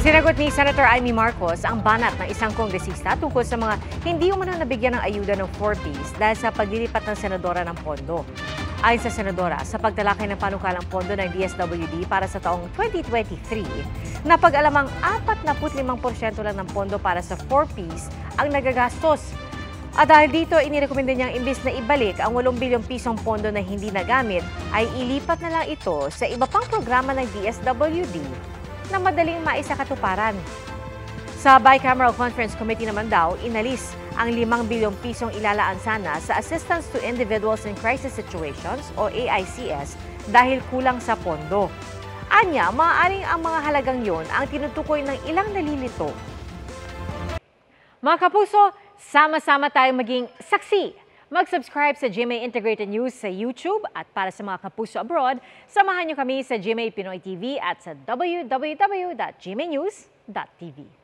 Sinagot ni Senator Amy Marcos ang banat ng isang kongresista tungkol sa mga hindi umano nabigyan ng ayuda ng 4Ps dahil sa paglilipat ng senadora ng pondo. Ayon sa senadora, sa pagtalakay ng panukalang pondo ng DSWD para sa taong 2023, napag-alamang 45% lang ng pondo para sa 4Ps ang nagagastos. At dahil dito, inirekomenda niyang imbis na ibalik ang 8 bilyong pisong pondo na hindi nagamit, ay ilipat na lang ito sa iba pang programa ng DSWD na madaling maisakatuparan. Sa Bicameral Conference Committee naman daw, inalis ang 5 bilyong pisong ilalaan sana sa Assistance to Individuals in Crisis Situations o AICS dahil kulang sa pondo. Anya, maaaring ang mga halagang yon ang tinutukoy ng ilang nalilito. Mga kapuso, sama-sama tayong maging saksi. Mag-subscribe sa GMA Integrated News sa YouTube at para sa mga kapuso abroad, samahan niyo kami sa GMA Pinoy TV at sa www.gmanews.tv.